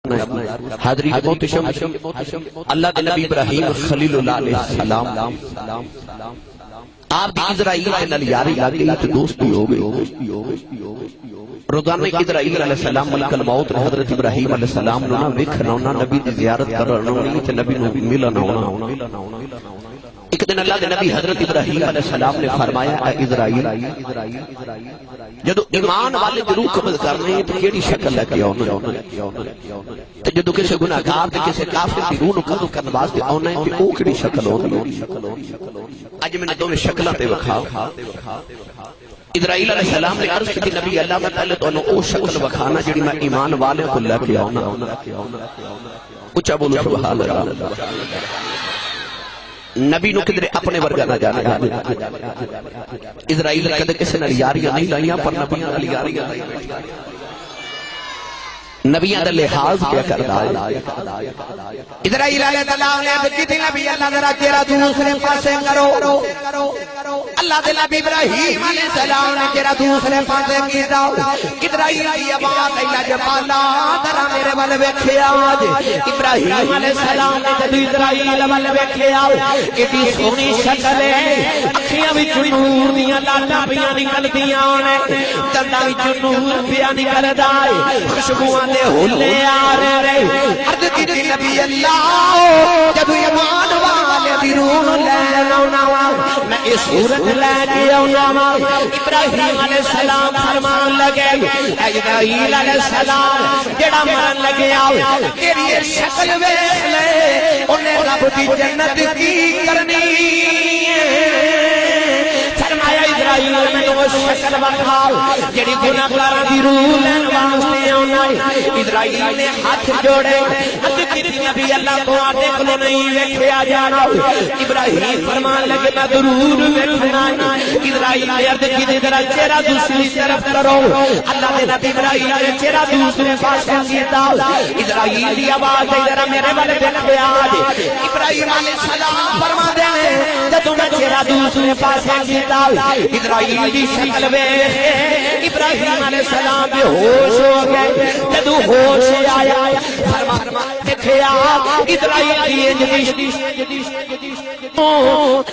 کرنا ہے حاضری محتشم اللہ دے نبی ابراہیم خلیل اللہ علیہ السلام آپ دی اسرائیل کے نال یاری لگی تے دوستی ہو گئی روزانہ اسرائیل علیہ السلام ملک الموت حضرت ابراہیم علیہ السلام نو ویکھنا ہونا نبی دی زیارت کرنا ہونا تے نبی نو ملنا ہونا ایک دن اللہ دے نبی حضرت ابراہیم علیہ السلام نے فرمایا اے اسرائیل جدو ایمان والے دی روح قبض کرنے تے کیڑی شکل لے کے آنا تے جدو کسے گناہگار تے کسے کافر دی روح نو قبض کرنے واسطے آنا تے او کیڑی شکل ہوندی اج میں دو شکلاں تے وکھاؤ اسرائیل علیہ السلام نے عرض کی نبی اللہ تعالی تو او شکل وکھانا جڑی میں ایمان والے کو لے کے آنا اونچا بولو سبحان اللہ نبی نو کدھر اپنے ورگا نہ جانے اسرائیل کدے کسے نال یاریاں نہیں لائیاں پر نبیاں نال یاریاں نبیاں دا لحاظ کیا کرتا ہے اسرائیل علیہ السلام نے عرض کی تھی نبی اللہ ذرا چہرہ دوسرے پاسے کرو اللہ دے نبی ابراہیم علیہ السلام نے چہرہ دوسرے پاسے کیتا اسرائیل دی آواز اللہ جبالا ذرا میرے ول ویکھیا ابراہیم علیہ السلام نے جب اسرائیل ول ویکھیا کتنی سونی شکل ہے اکھیاں وچ نور دیاں لالاں پیاں نکلدیاں نے دنداں وچ نور پیا نکلدا ہے خوشبو دے ہولے آ رہے عرض کی نبی اللہ جب ایمان والے دی روح لے آنا میں اس صورت لے کے آنا ابراہیم علیہ السلام فرمان لگے اے اسرائیل علیہ السلام جڑا مرن لگے تیری شکل ویکھ لے اونے رب دی جنت کی کرنی فرمایا اسرائیل میں وہ شکل وکھاؤ جڑی گناہگار دی روح لین واسطے آنا اسرائیل نے ہاتھ جوڑے عرض کی نبی اللہ کو آتے کلو نہیں ویکھیا جانا ابراہیم فرمان لگے میں ضرور ویکھنا اسرائیل نے عرض کی ذرا چہرہ دوسری طرف کرو اللہ نے نبی ابراہیم نے چہرہ دوسرے پاسے کیتا اسرائیل دی آواز ذرا میرے ول ویکھیا ابراہیم علیہ السلام فرماندے ہیں جدوں میں چہرہ دوسرے پاسے کیتا اسرائیل دی شکل ویکھ ابراہیم علیہ السلام بے ہوش ہو گئے جدو ہوش آیا فرما دیکھیا اسرائیل دی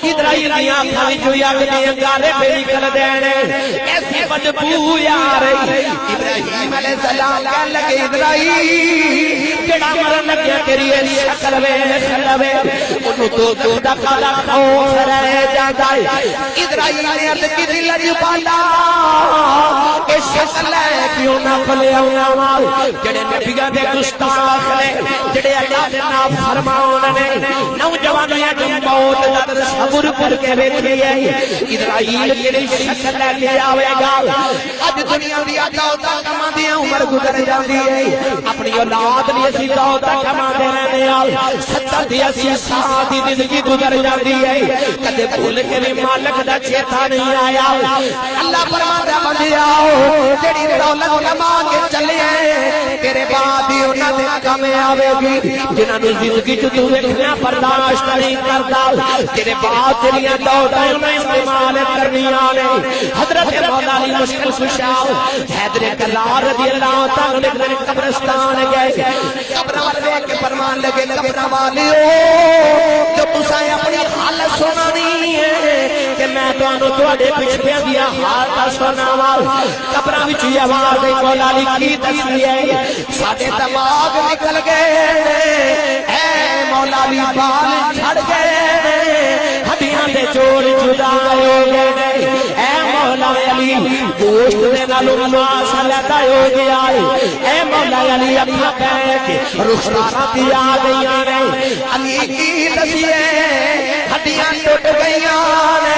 اسرائیل دی آنکھاں وچوں اگ دے انگارے پہ نکل دینے ایسی بدبو آ رہی ابراہیم علیہ السلام کہنے لگے اسرائیل جڑا مرن لگیا تیری شکل ویکھ لوے اونوں تو دا کالا خوف رہ جاندا ہے اسرائیل نے عرض کی لجپالا اے شکل ہے کیوں نہ کھلیا جڑے نبیاں دے گستاخ نے جڑے اللہ دے نافرمان نے نوجوانیاں دی موت دا تصور کر کے ویکھی ہے اسرائیل کیڑی شکل لے کے آوے گا اج دنیا دی عطا کماں دی عمر گزر جاندی ہے اپنی اولاد نہیں اسی عطا کماں دے رہنے آ 70 دی 80 سال دی زندگی گزر جاندی ہے کدے بھول کے بھی مالک دا چیتا نہیں آیا اللہ فرماتا بندیا جڑی دولت کما کے چلے تیرے بعد ہی انہاں دے کم آوے گی جنہاں نوں زندگی چ تو ویکھنا برداشت نہیں کردا تیرے بعد تیریاں دولتاں انہیں استعمال کرنیاں نے حضرت مولا علی مشکل کشا حیدر کرار رضی اللہ تعالی عنہ قبرستان گئے قبر والے کے فرمان لگے قبر والیو جو تساں اپنی حالت سنانی ہے کہ میں تانوں تواڈے پچھڑیاں دی حالت سناواں قبراں وچ آواز مولا علی کی دسی ہے ساڈے دماغ نکل گئے اے مولا علی بال چھڑ گئے ہڈیاں دے جوڑ جدا ہو گئے اے مولا علی گوشت دے نالوں ماس لگا ہو گیا اے مولا علی اپنا کہہ کے رخسار دی آ گئیاں نے علی کی دسیے ہڈیاں ٹوٹ گئیاں نے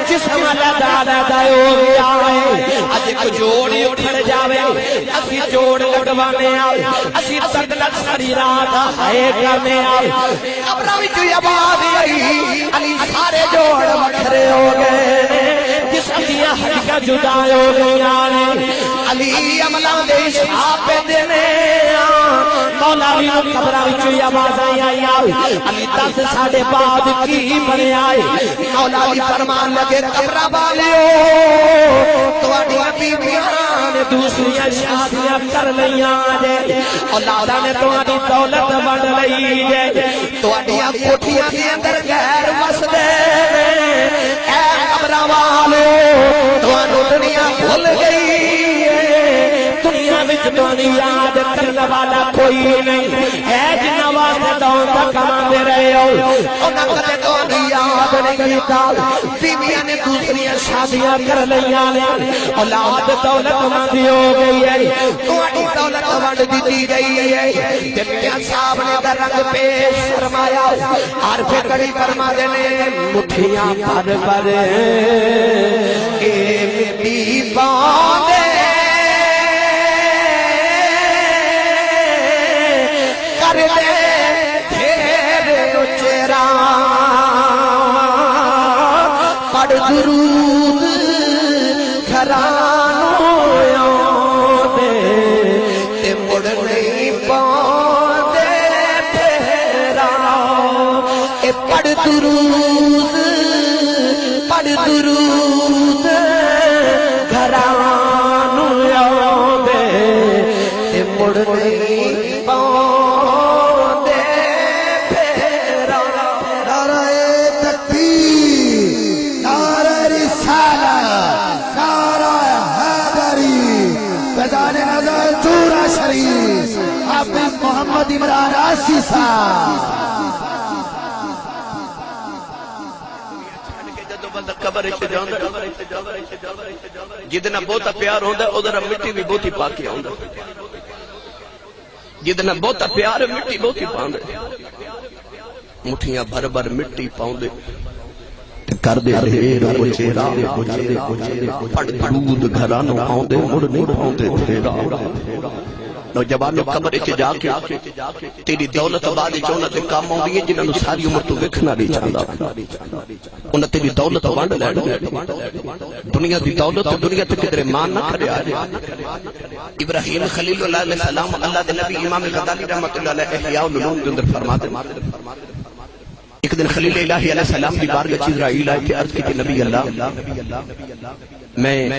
جسم لگا لگا ہو گیا اج کو جوڑ اٹھ جاوے اسی جوڑ لگوانے آ اسی تدلت ساری رات ہے کرنے آ قبراں وچ آواز آئی علی سارے جوڑ وکھرے ہو گئے جسم دیاں ہڈیاں جدا ہو گئیاں نے علی عملاں دے حساب پہ دینے مولا علی قبراں وچ آواز آئی علی دس ساڈے بعد کی بنیا مولا علی فرمان لگے قبراں والیو تواڈیاں بیویاں نے دوسری شادیاں کر لیاں جے اولاداں نے تہاڈی دولت ونڈ لئی جے تہاڈیاں کوٹھیاں دے اندر غیر وسدے اے قبراں والو تہانوں دنیا بھول گئی دنیا وچ تہاڈی یاد کرنے والا کوئی نہیں ہے جنہاں واسطے دولت کماندے رہے ہو انہاں کدے تہاڈی یاد نہیں کیتا بیویاں نے دوسری شادیاں کر لیاں اولاد دولت مند ہو گئی ہے تہاڈی دولت ونڈ دتی گئی ہے تے میاں صاحب نے دا رنگ پیش فرمایا عارف کڑی فرماتے نے مٹھیاں بھر بھر کے مٹی باندھے درود گھرانوں دے تے مڑ نہیں پاندے پھیرا اے پڑھ درود گھرانوں دے تے مڑ نہیں پاندے پھیرا نعرہ تکبیر شریف حافظ محمد عمران عاصی صاحب قبر وچ جاندا جدنا بہت پیار ہوندا ادھر مٹی بھی بہت پاکی ہوندا جدنا بہت پیار مٹی بہت پاندے مٹھیاں بھر بھر مٹی پاؤندے کر دے ڈھیر چہرہ پڑھ درود گھرانوں آؤندے مڑ نہیں پاؤندے تھیرا نوجوانوں قبر وچ جا کے تیری دولت بعد چونا تے کام آؤندی ہے جنہاں نوں ساری عمر تو ویکھنا نہیں چاہندا انہاں تیری دولت ونڈ لینی دنیا دی دولت دنیا تے کدھر مان نہ کریا ابراہیم خلیل اللہ علیہ السلام اللہ دے نبی امام غزالی رحمۃ اللہ علیہ احیاء العلوم دے اندر فرماتے ایک دن خلیل الہی علیہ السلام کی بارگاہ جبرائیل آئے کہ عرض کی کہ نبی اللہ میں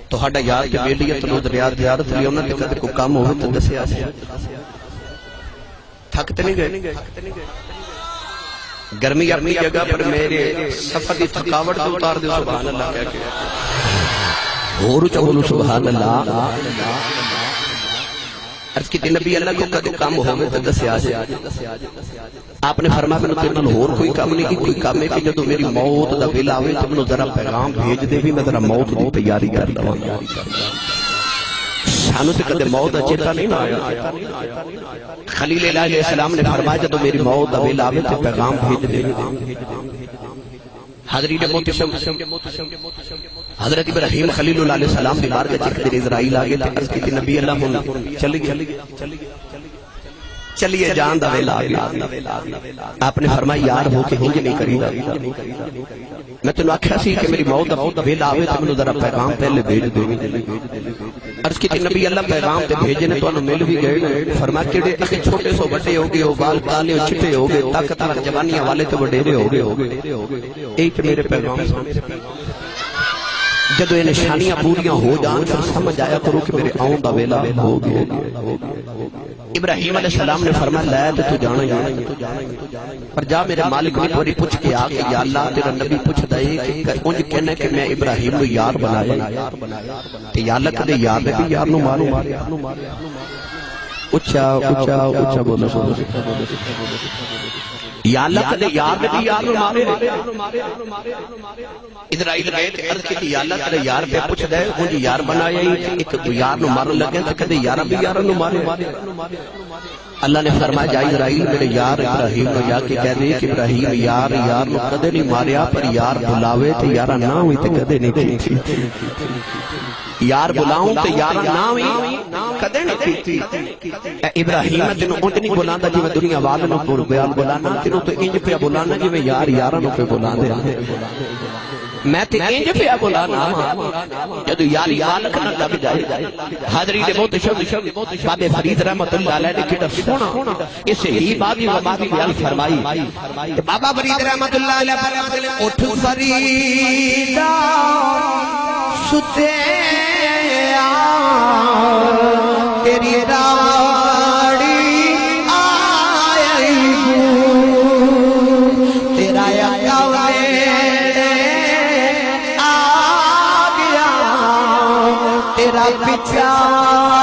تہاڈا یار کے ویلیت نو زیارت لئی انہاں تے کدے کوئی کام ہوے تے دسیا تھک تے نہیں گئے گرمی اپنی جگہ پر میرے سفر دی تھکاوٹ تو اتار دے سبحان اللہ کہہ کے اور اونچا بولو سبحان اللہ عرض کی نبی اللہ کو کدے کام ہوے تے دسیا آپ نے فرمایا میں تیرے نال ہور کوئی کام نہیں کوئی کام ہے کہ جدوں میری موت دا ویلا آوے تے مینوں ذرا پیغام بھیج دے بھی میں ذرا موت دی تیاری کر لواں سانو تے کدے موت دا چیتا نہیں آیا خلیل الہی علیہ السلام نے فرمایا جدوں میری موت دا ویلا آوے تے پیغام بھیج دے حاضرین محترم حضرت ابراہیم خلیل اللہ علیہ السلام دی بارگاہ وچ اسرائیل آ گئے تے عرض کی نبی اللہ ہن چلیے جان دا ویلا آ گیا آپ نے فرمایا یار ہو کے انج نہیں کریدا میں تینوں آکھیا سی کہ میری موت دا ویلا آوے تے مینوں ذرا پیغام پہلے بھیج دے عرض کی نبی اللہ پیغام تے بھیجے نے تانوں مل بھی گئے فرمایا کیڑے اکھے چھوٹے سو بڑے ہو گئے ہو بال کالے چٹے ہو گئے طاقتور جوانیاں والے تے وڈیرے ہو گئے اے تے میرے پیغام جدو یہ نشانیاں پوریاں ہو جان پھر سمجھ آیا کرو کہ میرے آؤں دا ویلا ہو گیا ابراہیم علیہ السلام نے فرمایا لے تے تو جانا ہی پر جا میرے مالک نے پوری پوچھ کے آ کہ یا اللہ تیرا نبی پوچھ دے کہ انج کہنا کہ میں ابراہیم نو یار بنایا تے یا اللہ کدے یار دے بھی یار نو مارے اچھا بولو یا اللہ کدے یار دے بھی یار نو مارے اسرائیل گئے تے عرض کی یا اللہ تیرا یار پہ پوچھ دے انج یار بنایا ایک یار نو مارن لگے تے کدے یار بھی یار نو مارے اللہ نے فرمایا جا اسرائیل میرے یار ابراہیم نو یا کہ کہہ دے کہ ابراہیم یار نو کدے نہیں ماریا پر یار بلاوے تے یار نہ ہوئی تے کدے نہیں کی یار بلاؤں تے یار نہ ہوئی کدے نہیں کی ابراہیم تینو انج نہیں بلاندا جویں دنیا والے نو بیان بلانا تینو تو انج پہ بلانا جویں یار یاراں نو پہ بلاندے میں تے انج پہ بلانا جدو یار یار لکھنا لگ جائے حاضرین محترم بابے فرید رحمۃ اللہ علیہ نے کیڑا سونا اسے ہی بابی و بابی بیان فرمائی بابا فرید رحمۃ اللہ علیہ فرماتے ہیں اٹھ فریدا ستے پچھا